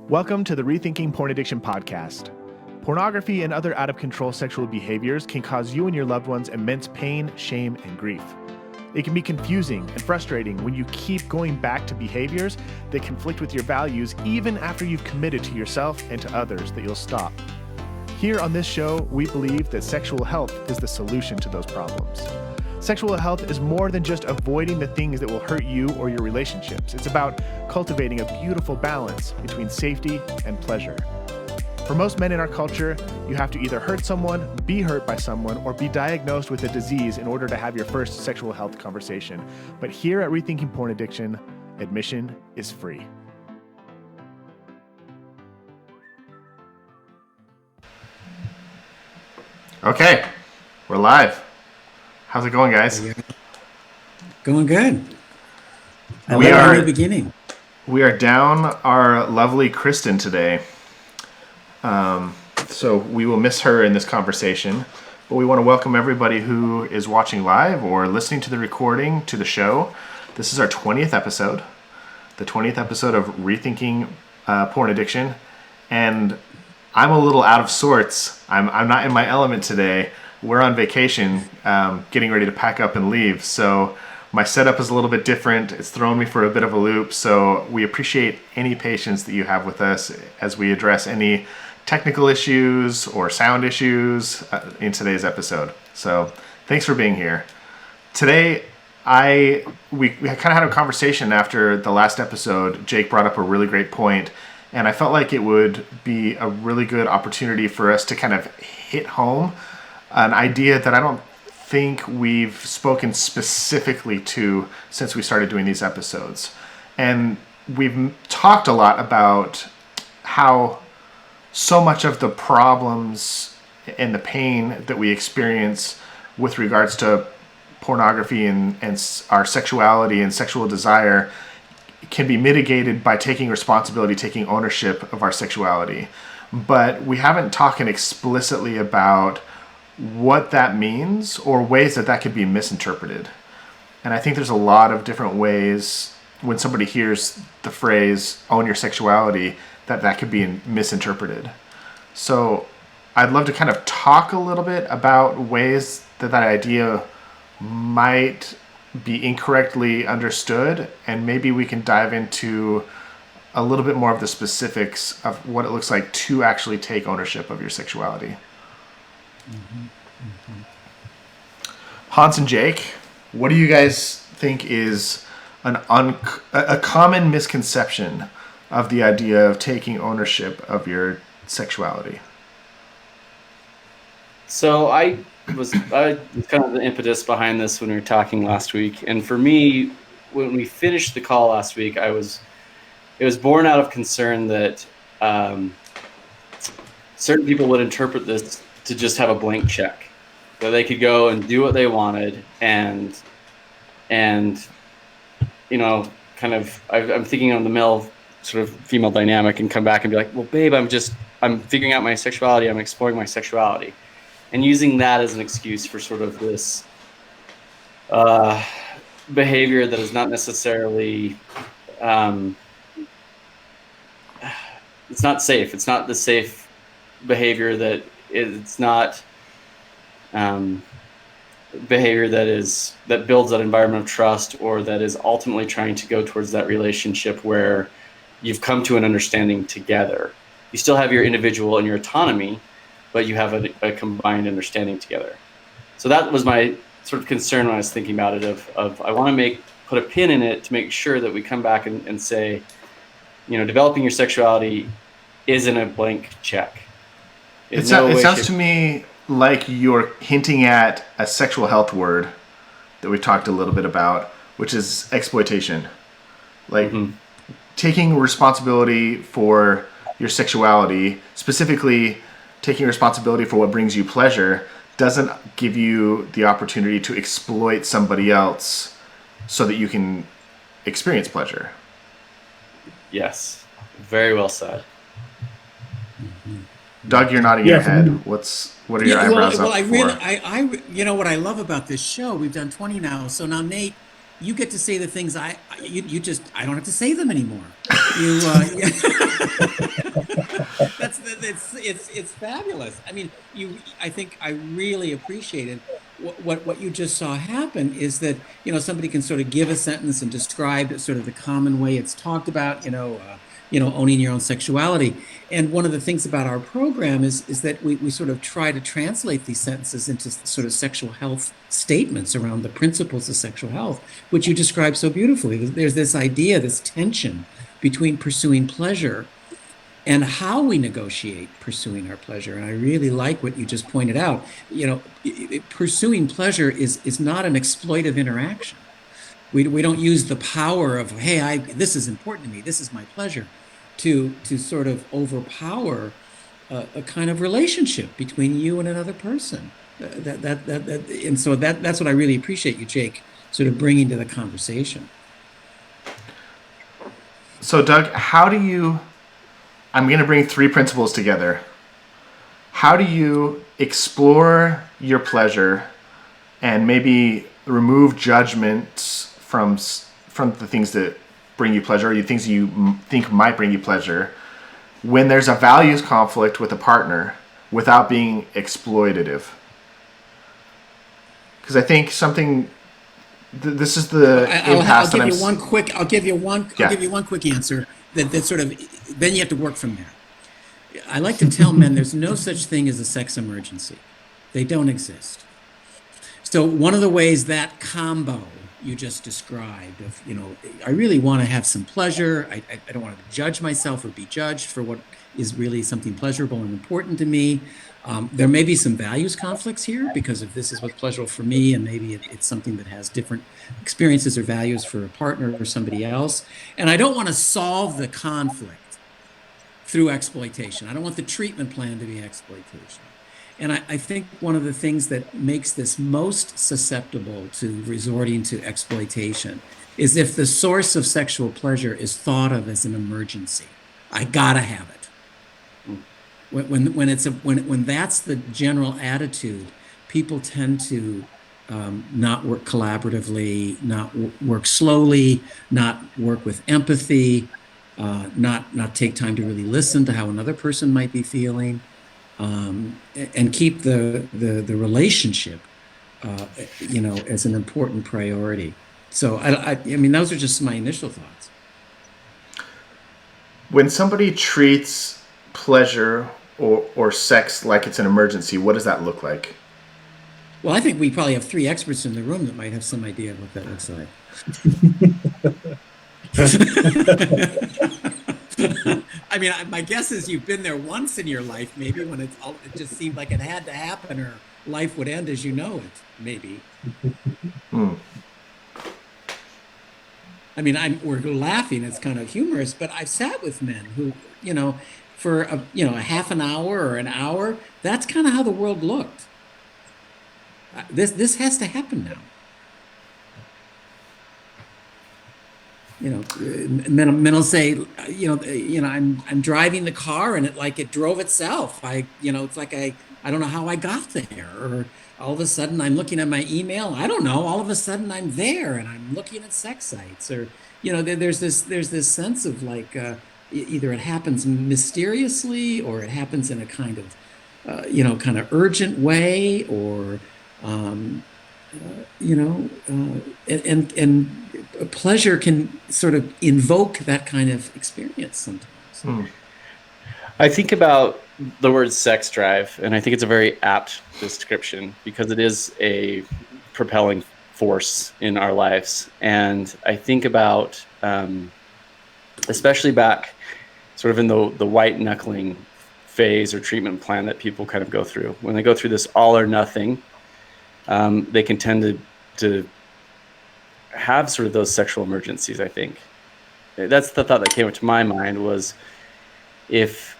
Welcome to the Rethinking Porn Addiction podcast. Pornography and other out-of-control sexual behaviors can cause you and your loved ones immense pain, shame, and grief. It can be confusing and frustrating when you keep going back to behaviors that conflict with your values even after you've committed to yourself and to others that you'll stop. Here on this show, we believe that sexual health is the solution to those problems. Sexual health is more than just avoiding the things that will hurt you or your relationships. It's about cultivating a beautiful balance between safety and pleasure. For most men in our culture, you have to either hurt someone, be hurt by someone, or be diagnosed with a disease in order to have your first sexual health conversation. But here at Rethinking Porn Addiction, admission is free. Okay, we're live. How's it going, guys? Going good. We are at the beginning. We are down our lovely Kristen today. So we will miss her in this conversation, but we want to welcome everybody who is watching live or listening to the recording to the show. This is our 20th episode, the 20th episode of Rethinking Porn Addiction, and I'm a little out of sorts. I'm not in my element today. We're on vacation, getting ready to pack up and leave, so my setup is a little bit different. It's thrown me for a bit of a loop, so we appreciate any patience that you have with us as we address any technical issues or sound issues in today's episode. So thanks for being here. Today, we kind of had a conversation after the last episode. Jake brought up a really great point, and I felt like it would be a really good opportunity for us to kind of hit home an idea that I don't think we've spoken specifically to since we started doing these episodes. And we've talked a lot about how so much of the problems and the pain that we experience with regards to pornography and our sexuality and sexual desire can be mitigated by taking responsibility, taking ownership of our sexuality. But we haven't talked explicitly about what that means or ways that that could be misinterpreted. And I think there's a lot of different ways when somebody hears the phrase own your sexuality that could be misinterpreted. So I'd love to kind of talk a little bit about ways that idea might be incorrectly understood, and maybe we can dive into a little bit more of the specifics of what it looks like to actually take ownership of your sexuality. Hans and Jake, what do you guys think is a common misconception of the idea of taking ownership of your sexuality? So I was kind of the impetus behind this when we were talking last week, and for me, when we finished the call last week, it was born out of concern that certain people would interpret this to just have a blank check, that they could go and do what they wanted, and you know, kind of I'm thinking on the male sort of female dynamic and come back and be like, well, babe, I'm figuring out my sexuality, I'm exploring my sexuality, and using that as an excuse for sort of this behavior that is not necessarily it's not safe. It's not the safe behavior that it's not behavior that builds that environment of trust, or that is ultimately trying to go towards that relationship where you've come to an understanding together. You still have your individual and your autonomy, but you have a combined understanding together. So that was my sort of concern when I was thinking about it, of I want to put a pin in it to make sure that we come back and say, you know, developing your sexuality isn't a blank check. It sounds to me like you're hinting at a sexual health word that we talked a little bit about, which is exploitation. Like taking responsibility for your sexuality, specifically taking responsibility for what brings you pleasure, doesn't give you the opportunity to exploit somebody else so that you can experience pleasure. Yes, very well said. Doug, you're nodding your head. What are your eyebrows up for? You know what I love about this show? We've done 20 now. So now, Nate, you get to say the things I don't have to say them anymore. It's fabulous. I mean, I think I really appreciated what you just saw happen is that, somebody can sort of give a sentence and describe sort of the common way it's talked about, owning your own sexuality. And one of the things about our program is that we sort of try to translate these sentences into sort of sexual health statements around the principles of sexual health, which you described so beautifully. There's this idea, this tension between pursuing pleasure and how we negotiate pursuing our pleasure. And I really like what you just pointed out. Pursuing pleasure is not an exploitive interaction. We don't use the power of, hey, this is important to me, this is my pleasure, to sort of overpower a kind of relationship between you and another person. And so that's what I really appreciate you, Jake, sort of bringing to the conversation. So, Doug, I'm going to bring three principles together. How do you explore your pleasure and maybe remove judgments from the things that bring you pleasure, or the things you think might bring you pleasure, when there's a values conflict with a partner without being exploitative? Because I think this is the impasse. I'll give you one quick answer that sort of, then you have to work from there. I like to tell men there's no such thing as a sex emergency. They don't exist. So one of the ways that combo you just described of, I really want to have some pleasure. I don't want to judge myself or be judged for what is really something pleasurable and important to me. There may be some values conflicts here because if this is what's pleasurable for me, and maybe it's something that has different experiences or values for a partner or somebody else. And I don't want to solve the conflict through exploitation. I don't want the treatment plan to be exploitation. And I think one of the things that makes this most susceptible to resorting to exploitation is if the source of sexual pleasure is thought of as an emergency. I gotta have it. When that's the general attitude, people tend to not work collaboratively, not work slowly, not work with empathy, not take time to really listen to how another person might be feeling, and keep the relationship, as an important priority. So I mean, those are just my initial thoughts. When somebody treats pleasure or sex like it's an emergency, what does that look like? Well, I think we probably have three experts in the room that might have some idea of what that looks like. I mean, my guess is you've been there once in your life, maybe, when it just seemed like it had to happen or life would end as you know it, maybe. I mean, we're laughing, it's kind of humorous, but I've sat with men who, for a half an hour or an hour, that's kind of how the world looked. This has to happen now. Men will say, I'm driving the car and it drove itself. It's like I don't know how I got there, or all of a sudden I'm looking at my email. I don't know. All of a sudden I'm there and I'm looking at sex sites, or there's this sense of either it happens mysteriously or it happens in a kind of kind of urgent way, or and pleasure can sort of invoke that kind of experience sometimes. I think about the word sex drive, and I think it's a very apt description because it is a propelling force in our lives. And I think about, especially back sort of in the white knuckling phase or treatment plan that people kind of go through. When they go through this all or nothing, they can tend to have sort of those sexual emergencies, I think. That's the thought that came to my mind, was if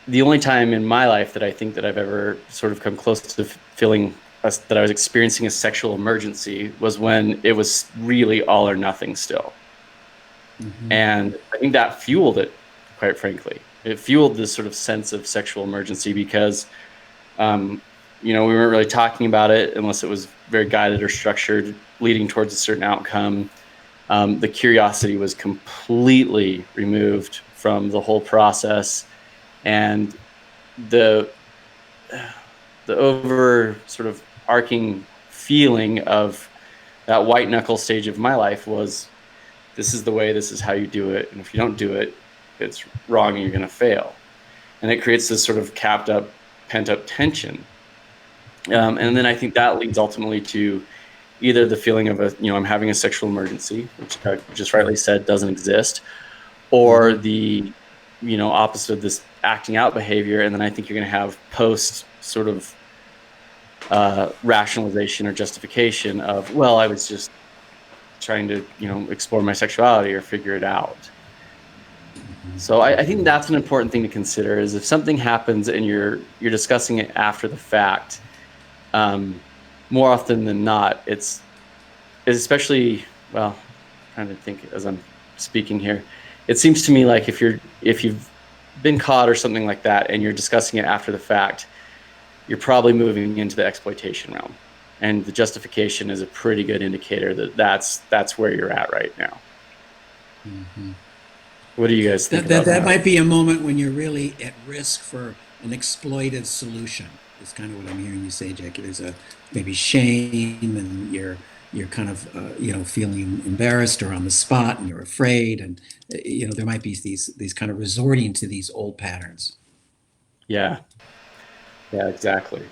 the only time in my life that I think that I've ever sort of come close to feeling that I was experiencing a sexual emergency was when it was really all or nothing still. Mm-hmm. And I think that fueled it, quite frankly. It fueled this sort of sense of sexual emergency because, we weren't really talking about it unless it was very guided or structured. leading towards a certain outcome. The curiosity was completely removed from the whole process, and the over sort of arcing feeling of that white knuckle stage of my life was, this is the way, this is how you do it, and if you don't do it, it's wrong and you're going to fail. And it creates this sort of capped up, pent up tension. And then I think that leads ultimately to either the feeling of I'm having a sexual emergency, which I just rightly said doesn't exist, or the, opposite of this acting out behavior. And then I think you're going to have post sort of rationalization or justification of, well, I was just trying to, explore my sexuality or figure it out. So I think that's an important thing to consider, is if something happens and you're discussing it after the fact, more often than not, it's especially, well, I'm trying to think as I'm speaking here, it seems to me like if you've been caught or something like that and you're discussing it after the fact, you're probably moving into the exploitation realm. And the justification is a pretty good indicator that that's where you're at right now. Mm-hmm. What do you guys think about that? That might be a moment when you're really at risk for an exploited solution. It's kind of what I'm hearing you say, Jackie. There's maybe shame, and you're kind of feeling embarrassed or on the spot, and you're afraid, and there might be these kind of resorting to these old patterns. Yeah, exactly.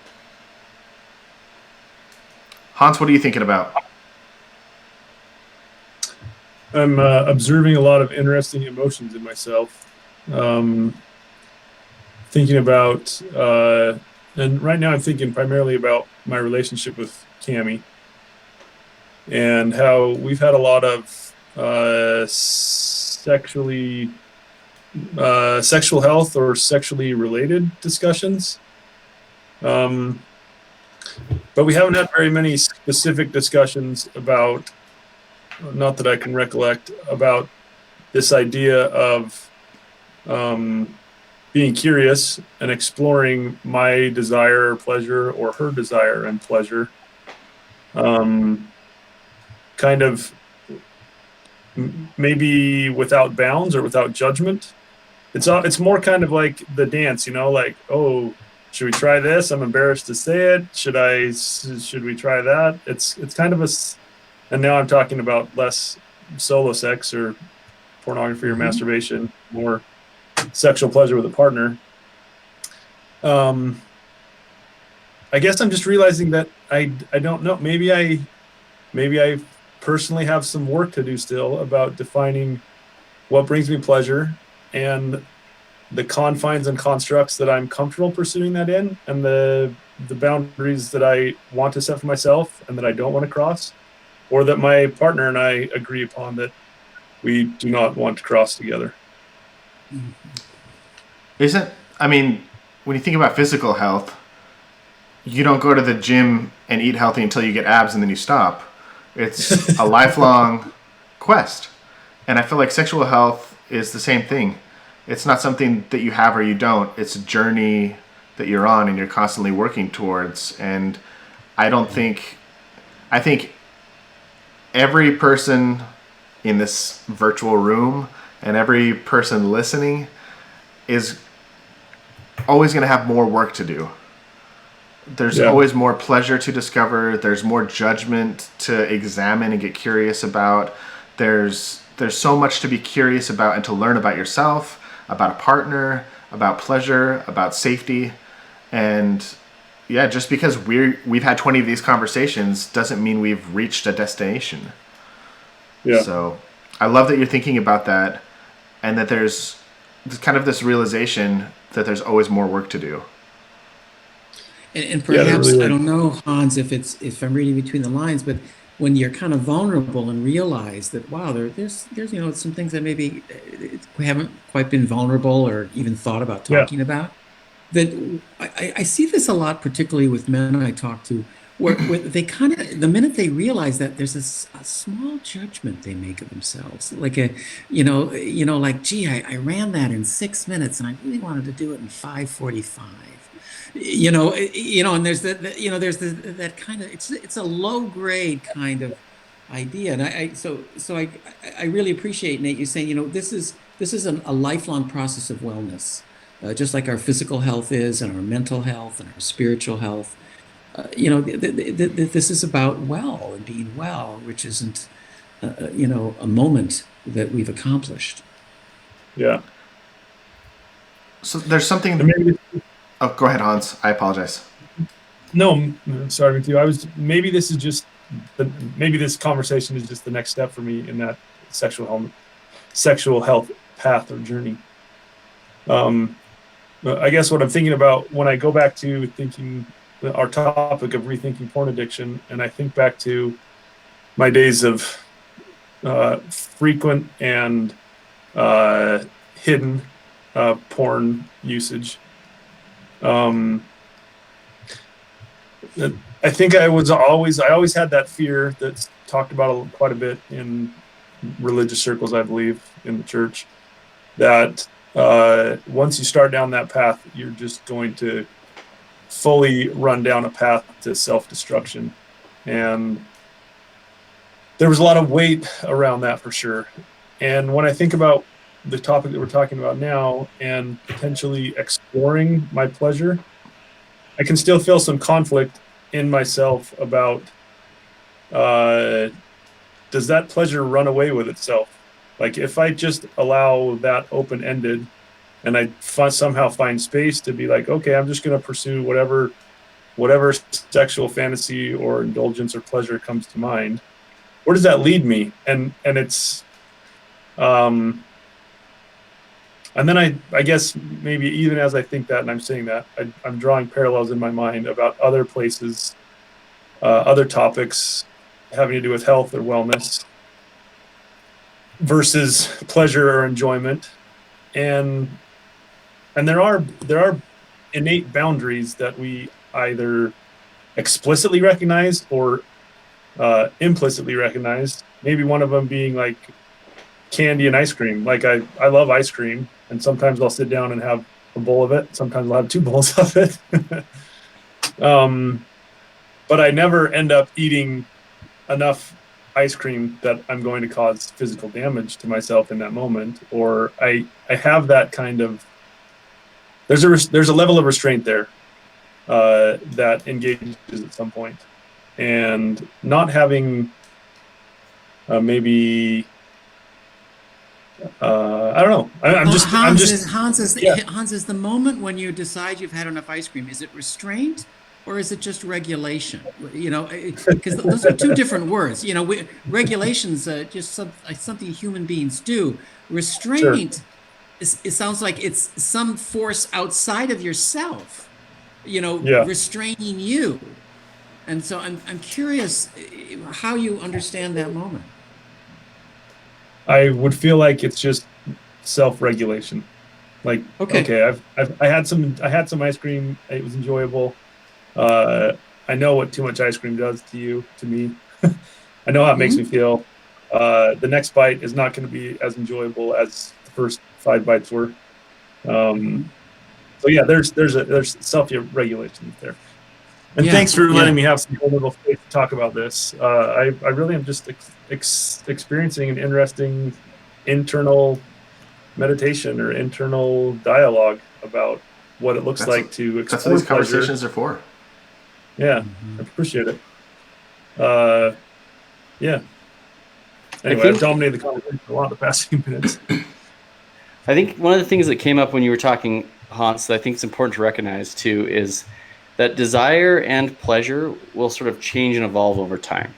Hans, what are you thinking about? I'm observing a lot of interesting emotions in myself. Thinking about, and right now I'm thinking primarily about my relationship with Cammie, and how we've had a lot of sexual health or sexually related discussions. But we haven't had very many specific discussions about, not that I can recollect, about this idea of being curious and exploring my desire or pleasure, or her desire and pleasure, kind of maybe without bounds or without judgment. It's more kind of like the dance, like, oh, should we try this? I'm embarrassed to say it. Should we try that? It's kind of and now I'm talking about less solo sex or pornography or masturbation, more sexual pleasure with a partner. I guess I'm just realizing that I don't know. Maybe I personally have some work to do still about defining what brings me pleasure and the confines and constructs that I'm comfortable pursuing that in, and the boundaries that I want to set for myself and that I don't want to cross, or that my partner and I agree upon that we do not want to cross together. When you think about physical health, you don't go to the gym and eat healthy until you get abs and then you stop. It's a lifelong quest. And I feel like sexual health is the same thing. It's not something that you have or you don't. It's a journey that you're on and you're constantly working towards. And I think every person in this virtual room and every person listening is always going to have more work to do. There's always more pleasure to discover. There's more judgment to examine and get curious about. There's so much to be curious about and to learn about yourself, about a partner, about pleasure, about safety. And yeah, just because we've had 20 of these conversations doesn't mean we've reached a destination. Yeah. So I love that you're thinking about that, and that there's kind of this realization that there's always more work to do. And perhaps, really, I don't know, Hans, if I'm reading between the lines, but when you're kind of vulnerable and realize that, wow, there's some things that maybe we haven't quite been vulnerable or even thought about talking about, that I see this a lot, particularly with men I talk to, where they kind of, the minute they realize that, there's a small judgment they make of themselves, like like, gee, I ran that in 6 minutes and I really wanted to do it in 5:45. And there's that kind of, it's a low grade kind of idea. And I really appreciate, Nate, you saying, this is a lifelong process of wellness, just like our physical health is, and our mental health and our spiritual health. This is about well and being well, which isn't, a moment that we've accomplished. Yeah. So there's something. And maybe, Oh, go ahead, Hans. I apologize. no, I'm sorry with you. Maybe this is just maybe this conversation is just the next step for me in that sexual health path or journey. I guess what I'm thinking about when I go back to thinking our topic of rethinking porn addiction, and I think back to my days of frequent and hidden porn usage. I think I always had that fear that's talked about quite a bit in religious circles, I believe, in the church, that once you start down that path, you're just going to fully run down a path to self-destruction. And there was a lot of weight around that for sure. And when I think about the topic that we're talking about now and potentially exploring my pleasure, I can still feel some conflict in myself about, does that pleasure run away with itself? Like if I just allow that open-ended and I somehow find space to be like, okay, I'm just going to pursue whatever sexual fantasy or indulgence or pleasure comes to mind, where does that lead me? And it's, and then I guess maybe even as I think that and I'm saying that, I'm drawing parallels in my mind about other places, other topics having to do with health or wellness versus pleasure or enjoyment. And there are innate boundaries that we either explicitly recognize or implicitly recognize. Maybe one of them being like candy and ice cream. Like I love ice cream, and sometimes I'll sit down and have a bowl of it. Sometimes I'll have 2 bowls of it. But I never end up eating enough ice cream that I'm going to cause physical damage to myself in that moment. Or I have that kind of, there's a level of restraint there that engages at some point. And not having maybe I don't know. Hans, is the moment when you decide you've had enough ice cream, is it restraint or is it just regulation? Because those are 2 different words. Regulation's just something human beings do. Restraint, sure. It sounds like it's some force outside of yourself, restraining you. And so I'm curious how you understand that moment. I would feel like it's just self-regulation. Like, okay, I had some ice cream. It was enjoyable. I know what too much ice cream does to me. I know how it makes me feel. The next bite is not going to be as enjoyable as the first 5 bites were. So yeah, there's self-regulation there. And thanks for letting me have some little space to talk about this. I really am just experiencing an interesting internal meditation or internal dialogue about what it looks like to explore. That's what these conversations are for. Yeah, I appreciate it. Yeah. Anyway, I've dominated the conversation a lot the past few minutes. I think one of the things that came up when you were talking, Hans, that I think is important to recognize too is that desire and pleasure will sort of change and evolve over time.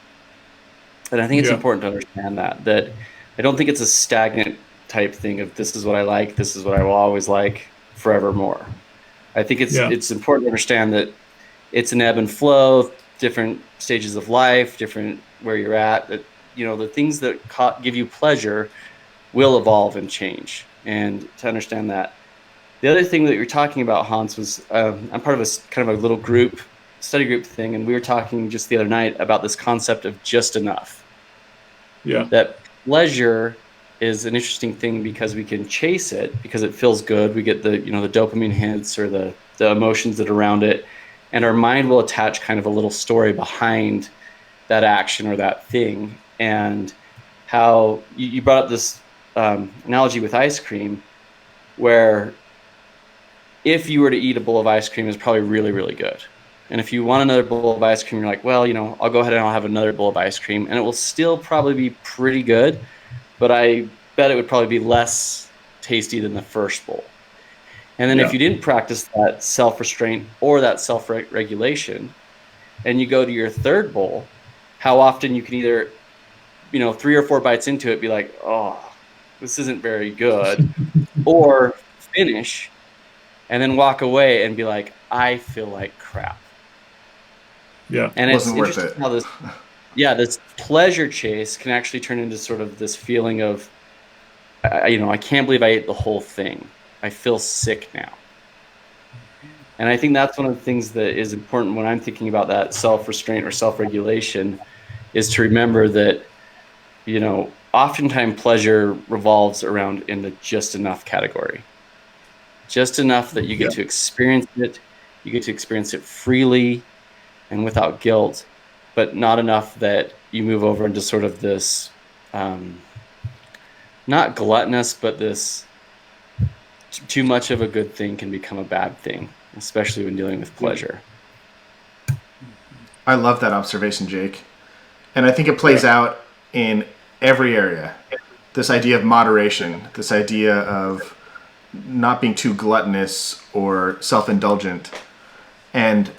And I think it's important to understand that I don't think it's a stagnant type thing of this is what I like, this is what I will always like forevermore. I think it's important to understand that it's an ebb and flow, different stages of life, different where you're at, that, the things that give you pleasure will evolve and change. And to understand that. The other thing that you're talking about, Hans, was I'm part of a kind of a little study group thing, and we were talking just the other night about this concept of just enough. Yeah. That pleasure is an interesting thing because we can chase it because it feels good. We get the the dopamine hits or the emotions that are around it, and our mind will attach kind of a little story behind that action or that thing. and how you brought up this analogy with ice cream, where if you were to eat a bowl of ice cream, it's probably really, really good. And if you want another bowl of ice cream, you're like, well, I'll go ahead and I'll have another bowl of ice cream, and it will still probably be pretty good, but I bet it would probably be less tasty than the first bowl. And then if you didn't practice that self-restraint or that self-regulation, and you go to your third bowl, how often you can either, 3 or 4 bites into it, be like, oh, this isn't very good, or finish and then walk away and be like, I feel like crap. Yeah. And it's Wasn't worth interesting it. how this pleasure chase can actually turn into sort of this feeling of, I can't believe I ate the whole thing. I feel sick now. And I think that's one of the things that is important when I'm thinking about that self-restraint or self-regulation, is to remember that, oftentimes pleasure revolves around in the just enough category. Just enough that you get to experience it, you get to experience it freely and without guilt, but not enough that you move over into sort of this, not gluttonous, but this too much of a good thing can become a bad thing, especially when dealing with pleasure. I love that observation, Jake. And I think it plays out in every area. This idea of moderation, this idea of not being too gluttonous or self-indulgent. And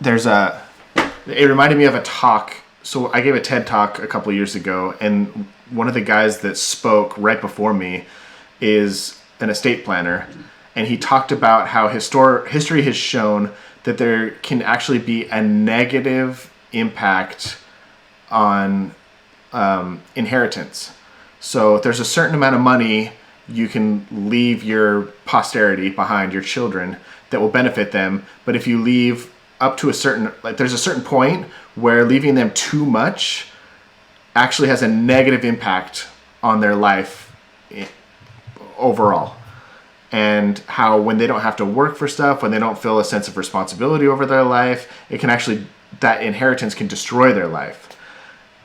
it reminded me of a talk. So I gave a TED talk a couple years ago, and one of the guys that spoke right before me is an estate planner. And he talked about how history has shown that there can actually be a negative impact on inheritance. So if there's a certain amount of money you can leave your posterity behind, your children, that will benefit them. But if you leave up to there's a certain point where leaving them too much actually has a negative impact on their life overall. And how when they don't have to work for stuff, when they don't feel a sense of responsibility over their life, that inheritance can destroy their life.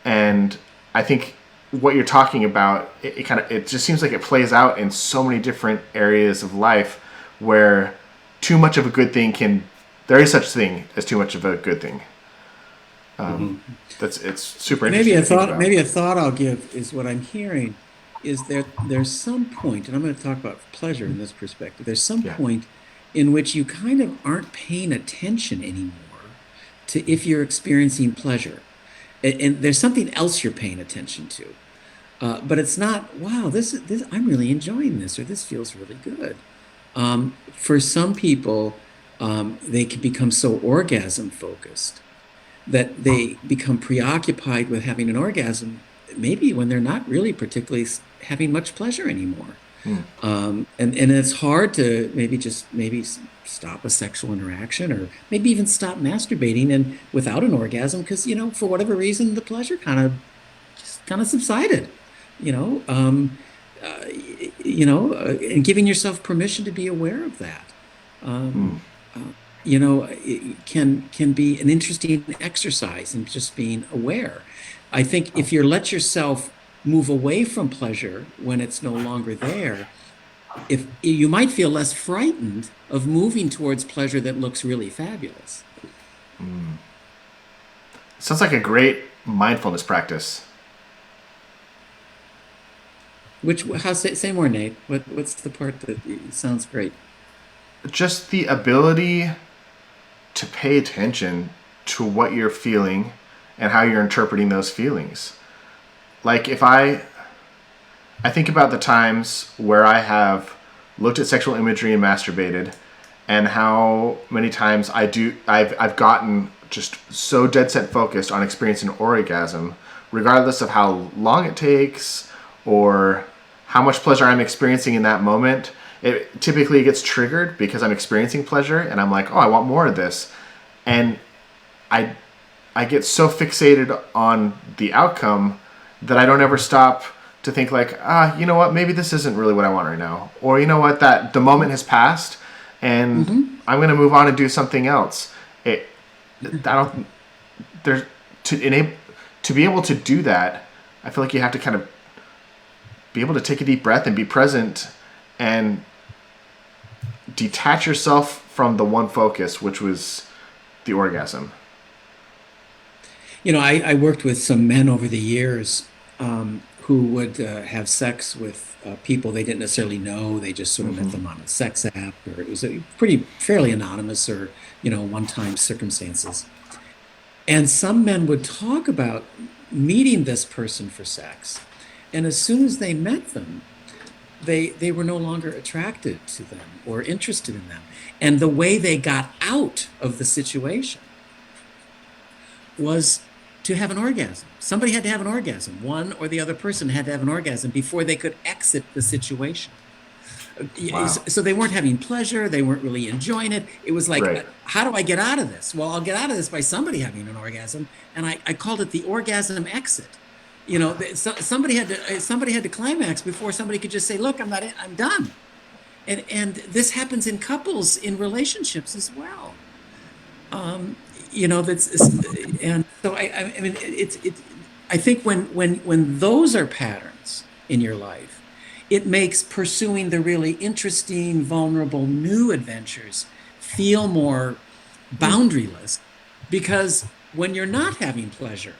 And I think what you're talking about, it just seems like it plays out in so many different areas of life where too much of a good thing there is such thing as too much of a good thing. It's super interesting. Maybe a thought I'll give is what I'm hearing is there's some point, and I'm going to talk about pleasure in this perspective. There's some point in which you kind of aren't paying attention anymore to if you're experiencing pleasure. And there's something else you're paying attention to, but it's not. Wow, this I'm really enjoying this, or this feels really good. For some people, they can become so orgasm focused that they become preoccupied with having an orgasm, maybe when they're not really particularly having much pleasure anymore. And it's hard to maybe stop a sexual interaction, or maybe even stop masturbating and without an orgasm, because for whatever reason the pleasure kind of subsided. And giving yourself permission to be aware of that. It can be an interesting exercise in just being aware. I think if you let yourself move away from pleasure when it's no longer there, if you might feel less frightened of moving towards pleasure that looks really fabulous. Sounds like a great mindfulness practice. Say more, Nate. What's the part that sounds great? Just the ability to pay attention to what you're feeling and how you're interpreting those feelings. Like if I think about the times where I have looked at sexual imagery and masturbated, and how many times I've gotten just so dead set focused on experiencing orgasm, regardless of how long it takes or how much pleasure I'm experiencing in that moment. It typically gets triggered because I'm experiencing pleasure and I'm like, oh, I want more of this. And I get so fixated on the outcome that I don't ever stop to think like, you know what, maybe this isn't really what I want right now. Or you know what, that the moment has passed and I'm going to move on and do something else. To be able to do that I feel like you have to kind of be able to take a deep breath and be present and detach yourself from the one focus, which was the orgasm. You know, I worked with some men over the years who would have sex with people they didn't necessarily know. They just sort of met them on a sex app, or it was a fairly anonymous, or one-time circumstances. And some men would talk about meeting this person for sex, and as soon as they met them, they were no longer attracted to them or interested in them. And the way they got out of the situation was to have an orgasm. Somebody had to have an orgasm. One or the other person had to have an orgasm before they could exit the situation. Wow. So they weren't having pleasure. They weren't really enjoying it. It was like, Right. How do I get out of this? Well, I'll get out of this by somebody having an orgasm. And I called it the orgasm exit. Somebody had to climax before somebody could just say, look, I'm done. And this happens in couples, in relationships as well. And so I mean, I think when those are patterns in your life, it makes pursuing the really interesting, vulnerable, new adventures feel more boundaryless, because when you're not having pleasure,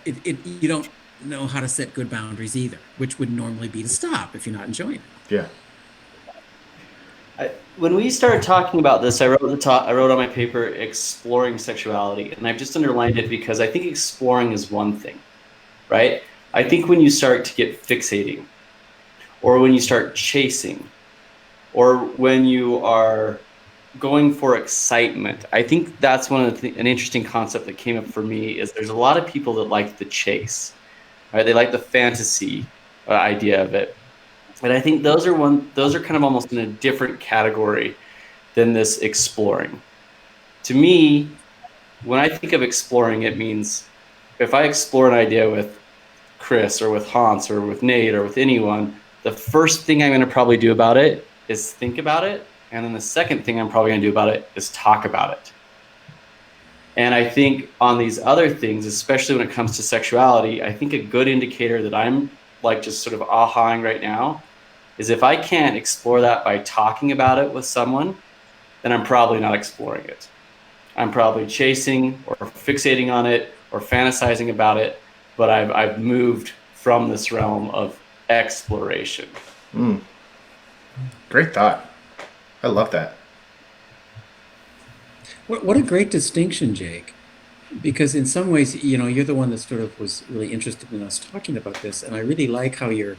you don't know how to set good boundaries either, which would normally be to stop if you're not enjoying it. Yeah. When we started talking about this, I wrote on my paper, exploring sexuality, and I've just underlined it because I think exploring is one thing, right? I think when you start to get fixating, or when you start chasing, or when you are going for excitement, I think that's an interesting concept that came up for me. Is there's a lot of people that like the chase, right? They like the fantasy idea of it. And I think those are kind of almost in a different category than this exploring. To me, when I think of exploring, it means if I explore an idea with Chris or with Hans or with Nate or with anyone, the first thing I'm going to probably do about it is think about it. And then the second thing I'm probably going to do about it is talk about it. And I think on these other things, especially when it comes to sexuality, I think a good indicator that I'm like just sort of ahaing right now is if I can't explore that by talking about it with someone, then I'm probably not exploring it. I'm probably chasing or fixating on it or fantasizing about it, but I've moved from this realm of exploration. Great thought. I love that. What a great distinction, Jake. Because in some ways, you're the one that sort of was really interested in us talking about this, and I really like how you're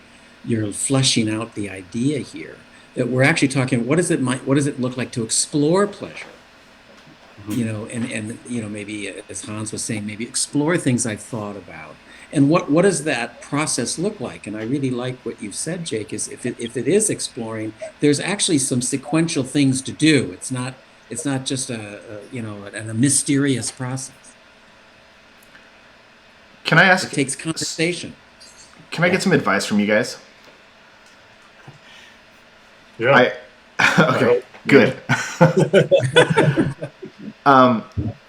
fleshing out the idea here that we're actually talking. What does it look like to explore pleasure? And maybe as Hans was saying, maybe explore things I've thought about, and what does that process look like? And I really like what you've said, Jake. Is if it is exploring, there's actually some sequential things to do. It's not just a mysterious process. Can I ask? It takes conversation. Can I get some advice from you guys? Yeah. Okay, good.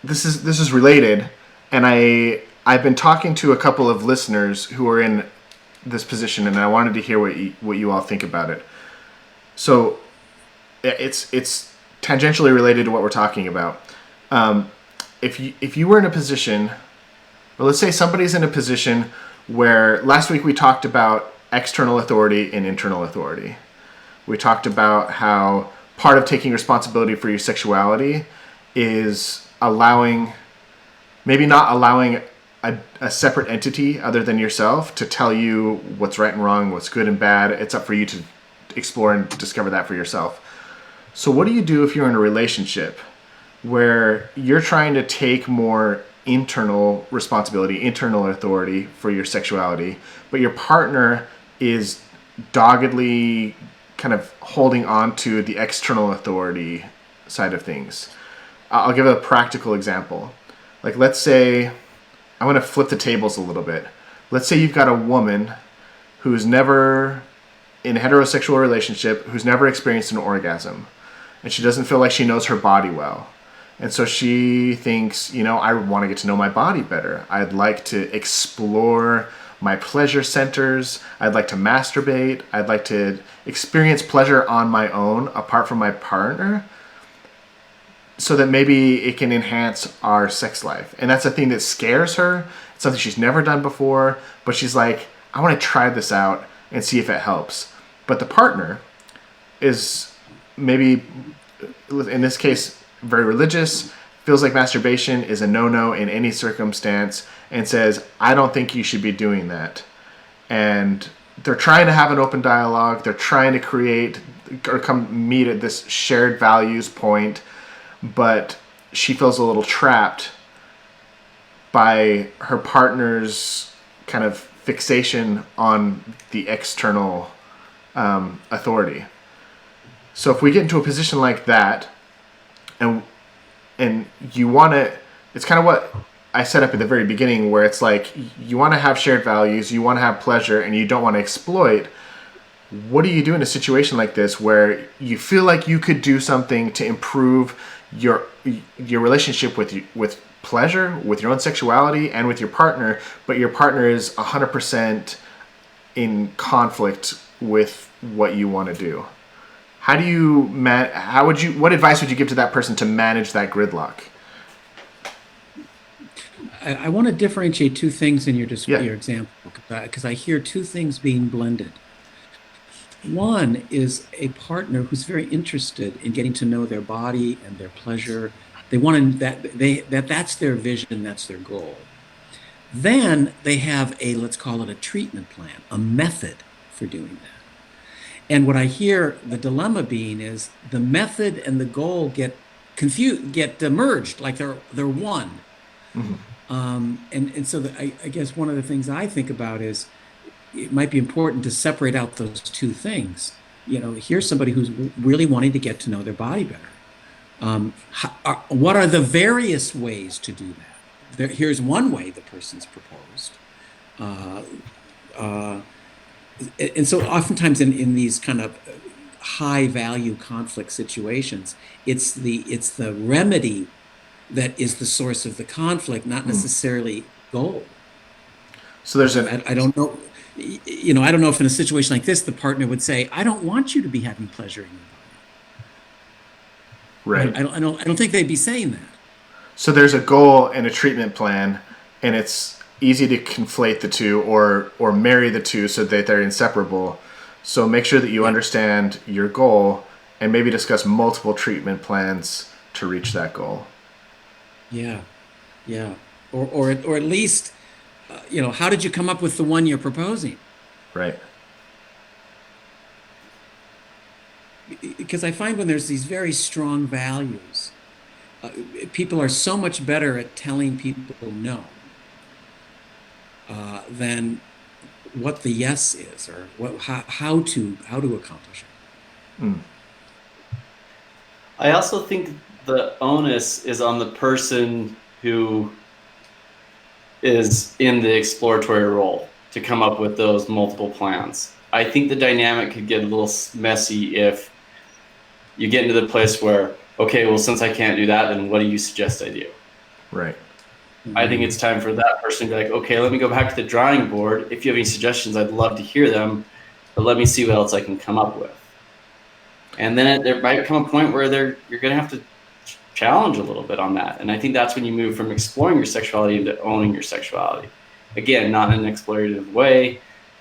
This is related, and I've been talking to a couple of listeners who are in this position, and I wanted to hear what you all think about it. So, it's tangentially related to what we're talking about. If you were in a position, well, let's say somebody's in a position where last week we talked about external authority and internal authority. We talked about how part of taking responsibility for your sexuality is maybe not allowing a separate entity other than yourself to tell you what's right and wrong, what's good and bad. It's up for you to explore and discover that for yourself. So what do you do if you're in a relationship where you're trying to take more internal responsibility, internal authority for your sexuality, but your partner is doggedly kind of holding on to the external authority side of things? I'll give a practical example. Like, let's say, I want to flip the tables a little bit. Let's say you've got a woman who's never in a heterosexual relationship, who's never experienced an orgasm, and she doesn't feel like she knows her body well. And so she thinks, I want to get to know my body better. I'd like to explore my pleasure centers. I'd like to masturbate. I'd like to experience pleasure on my own, apart from my partner, so that maybe it can enhance our sex life. And that's a thing that scares her. It's something she's never done before, but she's like, I want to try this out and see if it helps. But the partner is maybe, in this case, very religious, feels like masturbation is a no-no in any circumstance, and says, I don't think you should be doing that. And they're trying to have an open dialogue. They're trying to create or come meet at this shared values point, but she feels a little trapped by her partner's kind of fixation on the external authority. So if we get into a position like that, and you want to, it's kind of what I set up at the very beginning, where it's like you want to have shared values, you want to have pleasure, and you don't want to exploit. What do you do in a situation like this where you feel like you could do something to improve your relationship with pleasure, with your own sexuality, and with your partner, but your partner is 100% in conflict with what you want to do? How do you what advice would you give to that person to manage that gridlock? I want to differentiate two things in your example, because I hear two things being blended. One is a partner who's very interested in getting to know their body and their pleasure. They want to, that's their vision, that's their goal. Then they have let's call it a treatment plan, a method for doing that. And what I hear the dilemma being is the method and the goal get confused, get merged, like they're one. Mm-hmm. And so I guess one of the things I think about is it might be important to separate out those two things. Here's somebody who's really wanting to get to know their body better. What are the various ways to do that? Here's one way the person's proposed. And so oftentimes in these kind of high value conflict situations, it's the remedy that is the source of the conflict, not necessarily goal. So there's I don't know. I don't know if in a situation like this, the partner would say, I don't want you to be having pleasure in your body. Right. I don't think they'd be saying that. So there's a goal and a treatment plan, and it's easy to conflate the two or marry the two so that they're inseparable. So make sure that you understand your goal and maybe discuss multiple treatment plans to reach that goal. Yeah. Or at least, how did you come up with the one you're proposing? Right. Because I find when there's these very strong values, people are so much better at telling people no than what the yes is, or how to accomplish it. Mm. I also think the onus is on the person who is in the exploratory role to come up with those multiple plans. I think the dynamic could get a little messy if you get into the place where, okay, well, since I can't do that, then what do you suggest I do? Right. I think it's time for that person to be like, okay, let me go back to the drawing board. If you have any suggestions, I'd love to hear them, but let me see what else I can come up with. And then there might come a point where you're going to have to challenge a little bit on that. And I think that's when you move from exploring your sexuality into owning your sexuality. Again, not in an exploitative way,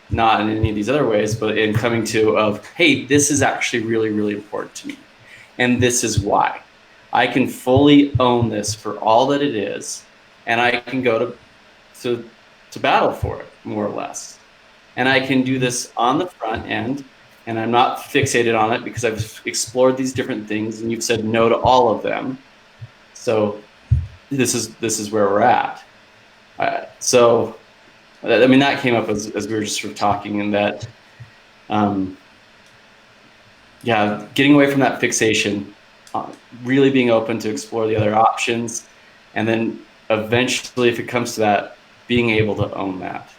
not in any of these other ways, but in coming to hey, this is actually really, really important to me. And this is why. I can fully own this for all that it is, and I can go to battle for it, more or less. And I can do this on the front end, and I'm not fixated on it because I've explored these different things, and you've said no to all of them. So this is where we're at. So, I mean, that came up as we were just sort of talking, and that, getting away from that fixation, really being open to explore the other options, and then eventually, if it comes to that, being able to own that.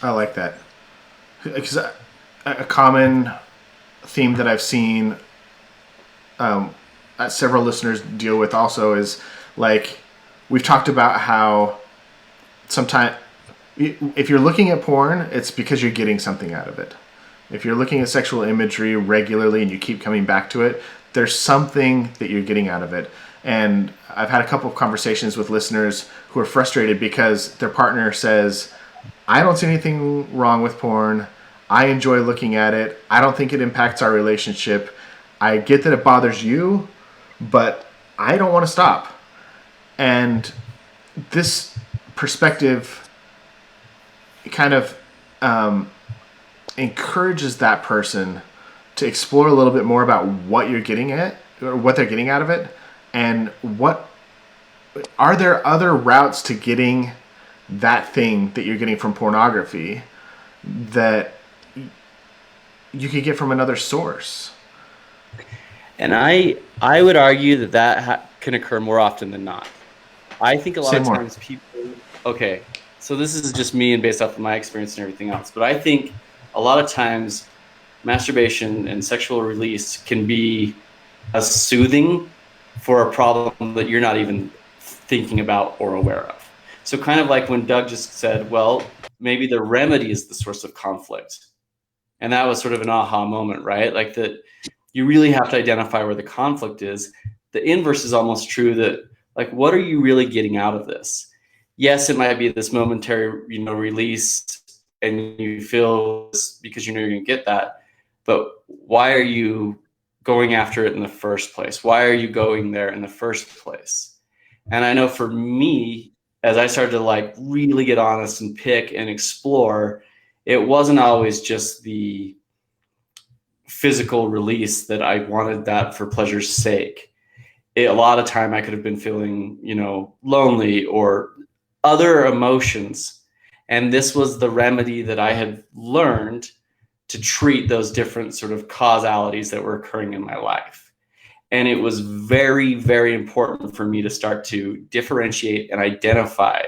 I like that. Because a common theme that I've seen several listeners deal with also is, like, we've talked about how sometimes if you're looking at porn, it's because you're getting something out of it. If you're looking at sexual imagery regularly and you keep coming back to it, there's something that you're getting out of it. And I've had a couple of conversations with listeners who are frustrated because their partner says, I don't see anything wrong with porn. I enjoy looking at it. I don't think it impacts our relationship. I get that it bothers you, but I don't want to stop. And this perspective kind of encourages that person to explore a little bit more about what you're getting at, or what they're getting out of it, and what are there other routes to getting that thing that you're getting from pornography that you could get from another source. And I would argue that can occur more often than not. I think a lot of times people, okay, so this is just me and based off of my experience and everything else, but I think a lot of times masturbation and sexual release can be a soothing for a problem that you're not even thinking about or aware of. So kind of like when Doug just said, well, maybe the remedy is the source of conflict. And that was sort of an aha moment, right? Like that you really have to identify where the conflict is. The inverse is almost true, that like, what are you really getting out of this? Yes, it might be this momentary, release, and you feel this because you know you're gonna get that, but why are you going after it in the first place? Why are you going there in the first place? And I know for me, as I started to like really get honest and pick and explore, it wasn't always just the physical release that I wanted that for pleasure's sake. A lot of time I could have been feeling, lonely or other emotions. And this was the remedy that I had learned to treat those different sort of causalities that were occurring in my life. And it was very, very important for me to start to differentiate and identify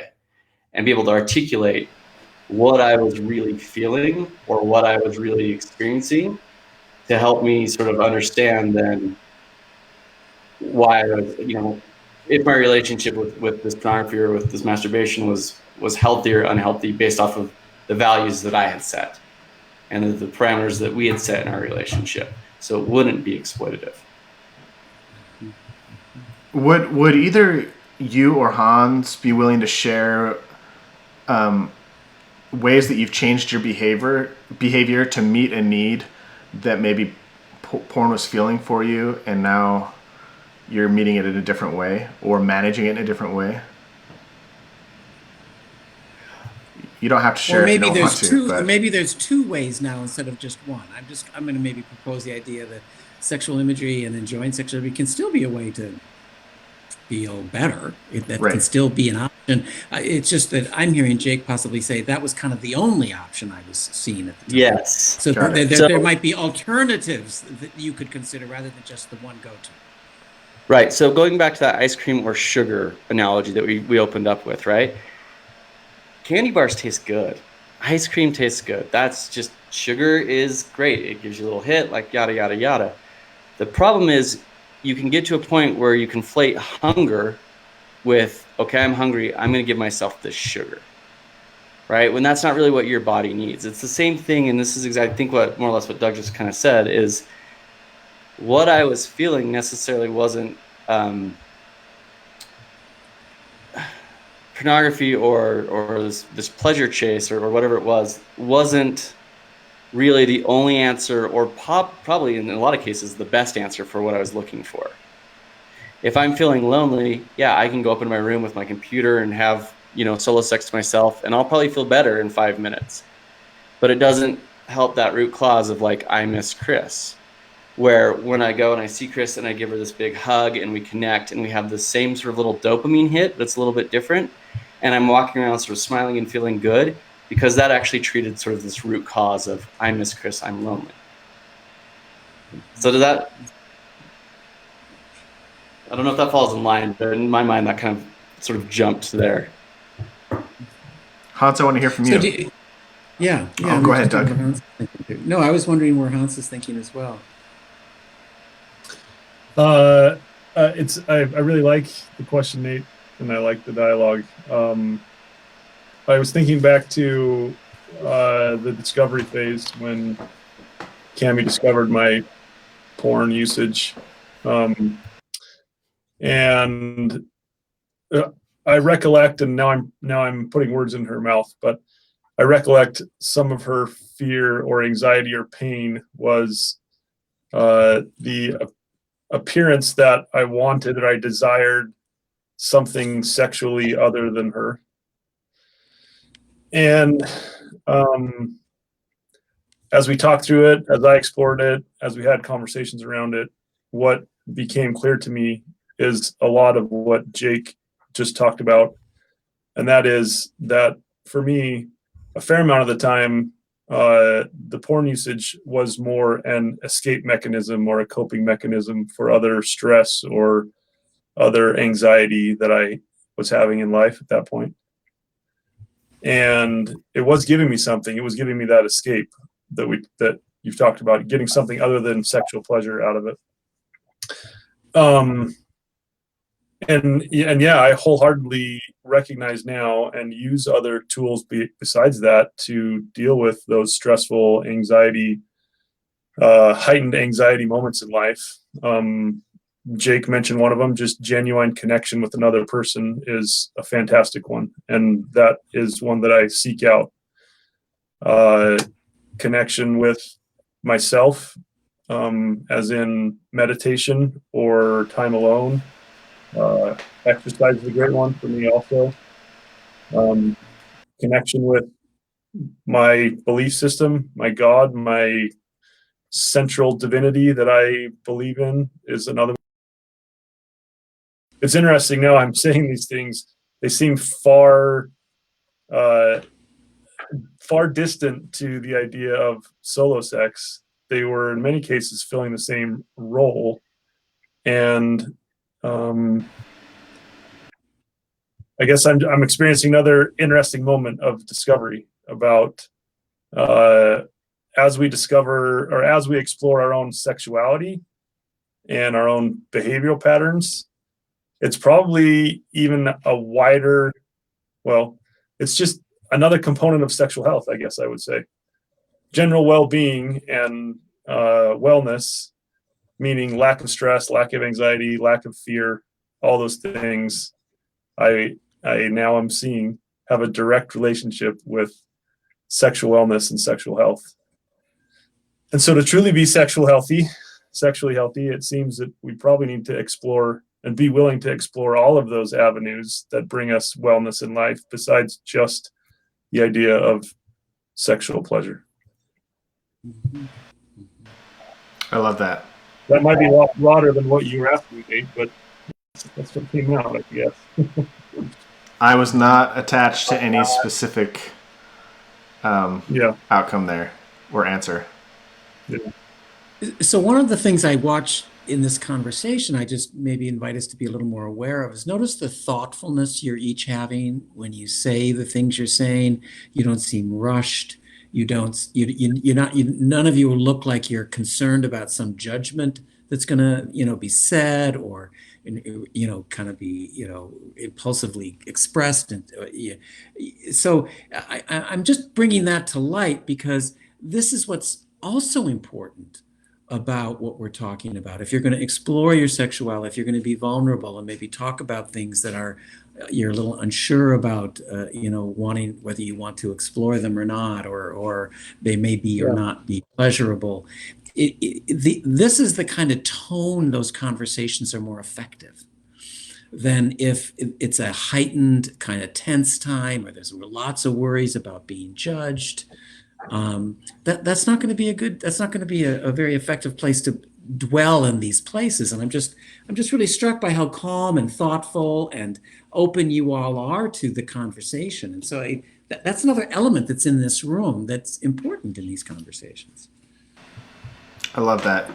and be able to articulate what I was really feeling or what I was really experiencing, to help me sort of understand then why I was, if my relationship with this pornography or with this masturbation was healthy or unhealthy based off of the values that I had set and the parameters that we had set in our relationship, so it wouldn't be exploitative. Would either you or Hans be willing to share ways that you've changed your behavior to meet a need that maybe porn was feeling for you, and now you're meeting it in a different way or managing it in a different way? You don't have to share. Or maybe if you don't there's want two. to, but... Maybe there's two ways now instead of just one. I'm going to maybe propose the idea that sexual imagery and enjoying sexual imagery can still be a way to feel better. That Right. can still be an option. It's just that I'm hearing Jake possibly say that was kind of the only option I was seeing at the time. Yes. So there might be alternatives that you could consider rather than just the one go-to. Right. So going back to that ice cream or sugar analogy that we opened up with, right? Candy bars taste good. Ice cream tastes good. That's just, sugar is great. It gives you a little hit, like yada, yada, yada. The problem is you can get to a point where you conflate hunger with, okay, I'm hungry, I'm going to give myself this sugar, right? When that's not really what your body needs. It's the same thing, and this is exactly, I think, what more or less what Doug just kind of said, is what I was feeling necessarily wasn't pornography or this pleasure chase or whatever it was, wasn't really the only answer, or probably in a lot of cases the best answer for what I was looking for. If I'm feeling lonely, yeah, I can go up in my room with my computer and have solo sex to myself, and I'll probably feel better in 5 minutes. But it doesn't help that root cause of like, I miss Chris, where when I go and I see Chris and I give her this big hug and we connect and we have the same sort of little dopamine hit, but it's a little bit different, and I'm walking around sort of smiling and feeling good, because that actually treated sort of this root cause of, I miss Chris, I'm lonely. So does that, I don't know if that falls in line, but in my mind that kind of sort of jumped there. Hans, I want to hear from you. Yeah. Oh, go ahead, Doug. No, I was wondering where Hans is thinking as well. I really like the question, Nate, and I like the dialogue. I was thinking back to the discovery phase when Cami discovered my porn usage, and I recollect, and now I'm putting words in her mouth, but I recollect some of her fear or anxiety or pain was the appearance that I wanted or I desired something sexually other than her. And as we talked through it, as I explored it, as we had conversations around it, what became clear to me is a lot of what Jake just talked about. And that is that for me, a fair amount of the time, the porn usage was more an escape mechanism or a coping mechanism for other stress or other anxiety that I was having in life at that point. And it was giving me something. It was giving me that escape that you've talked about, getting something other than sexual pleasure out of it. And yeah, I wholeheartly recognize now and use other tools besides that to deal with those stressful anxiety, heightened anxiety moments in life. Jake mentioned one of them, just genuine connection with another person is a fantastic one. And that is one that I seek out. Connection with myself, as in meditation or time alone. Exercise is a great one for me also. Connection with my belief system, my God, my central divinity that I believe in is another. It's interesting now I'm saying these things, they seem far distant to the idea of solo sex. They were in many cases filling the same role. And I guess I'm experiencing another interesting moment of discovery about as we discover or as we explore our own sexuality and our own behavioral patterns. It's probably even a wider, well, it's just another component of sexual health, I guess I would say. General well-being and wellness, meaning lack of stress, lack of anxiety, lack of fear, all those things, I now am seeing have a direct relationship with sexual wellness and sexual health. And so to truly be sexually healthy, it seems that we probably need to explore and be willing to explore all of those avenues that bring us wellness in life besides just the idea of sexual pleasure. I love that. That might be a lot broader than what you were asking me, but that's what came out, I guess. I was not attached to any specific outcome there or answer. Yeah. So one of the things I watch in this conversation, I just maybe invite us to be a little more aware of, is notice the thoughtfulness you're each having when you say the things you're saying. You don't seem rushed. None of you look like you're concerned about some judgment that's going to, be said or, kind of be, impulsively expressed. And so I'm just bringing that to light because this is what's also important about what we're talking about. If you're going to explore your sexuality, if you're going to be vulnerable and maybe talk about things that you're a little unsure about, wanting whether you want to explore them or not, or they may be or not be pleasurable. This is the kind of tone those conversations are more effective than if it's a heightened kind of tense time or there's lots of worries about being judged. That's not going to be a very effective place to dwell in these places. And I'm just really struck by how calm and thoughtful and open you all are to the conversation. And so that's another element that's in this room that's important in these conversations. I love that.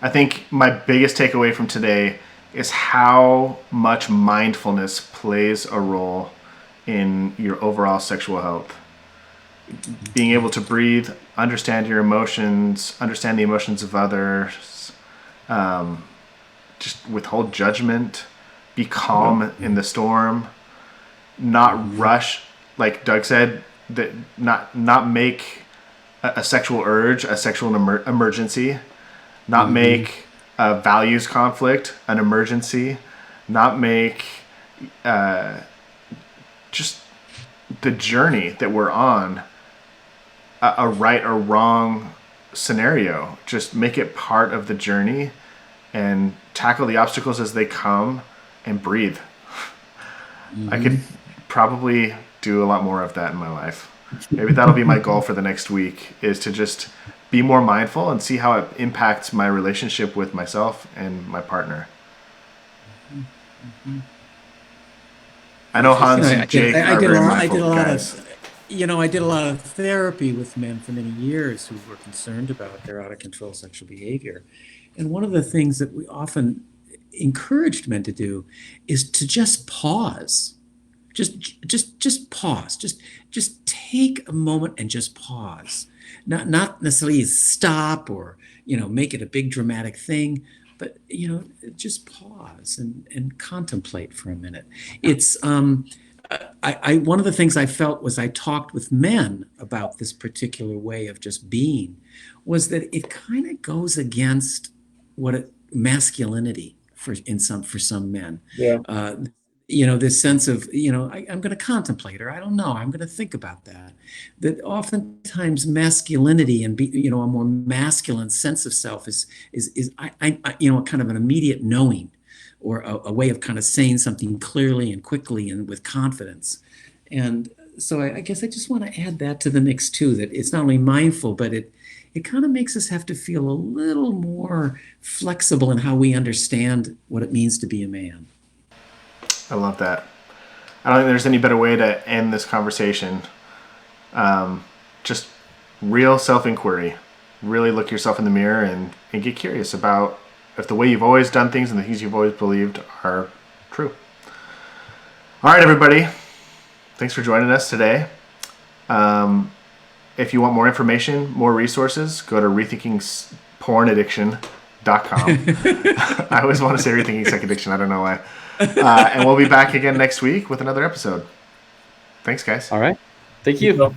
I think my biggest takeaway from today is how much mindfulness plays a role in your overall sexual health. Being able to breathe, understand your emotions, understand the emotions of others, just withhold judgment, be calm in the storm, not rush like Doug said, that not make a sexual urge a sexual emergency, not make a values conflict an emergency, not make just the journey that we're on a right or wrong scenario. Just make it part of the journey and tackle the obstacles as they come and breathe. I could probably do a lot more of that in my life. Maybe that'll be my goal for the next week, is to just be more mindful and see how it impacts my relationship with myself and my partner. I know Hans and Jake are very mindful guys. I did a lot of therapy with men for many years who were concerned about their out of control sexual behavior. And one of the things that we often encouraged men to do is to just pause. Just pause. Just take a moment and just pause. Not necessarily stop or, make it a big dramatic thing, but, just pause and contemplate for a minute. It's one of the things I felt was I talked with men about this particular way of just being, was that it kind of goes against masculinity for some men. Yeah. This sense of, I'm going to contemplate, or I don't know, I'm going to think about that. That oftentimes masculinity and a more masculine sense of self is kind of an immediate knowing, or a way of kind of saying something clearly and quickly and with confidence. And so I guess I just want to add that to the mix too, that it's not only mindful, but it kind of makes us have to feel a little more flexible in how we understand what it means to be a man. I love that. I don't think there's any better way to end this conversation. Just real self-inquiry. Really look yourself in the mirror and get curious about if the way you've always done things and the things you've always believed are true. All right, everybody. Thanks for joining us today. If you want more information, more resources, go to rethinkingpornaddiction.com. I always want to say rethinking sex addiction. I don't know why. And we'll be back again next week with another episode. Thanks, guys. All right. Thank you.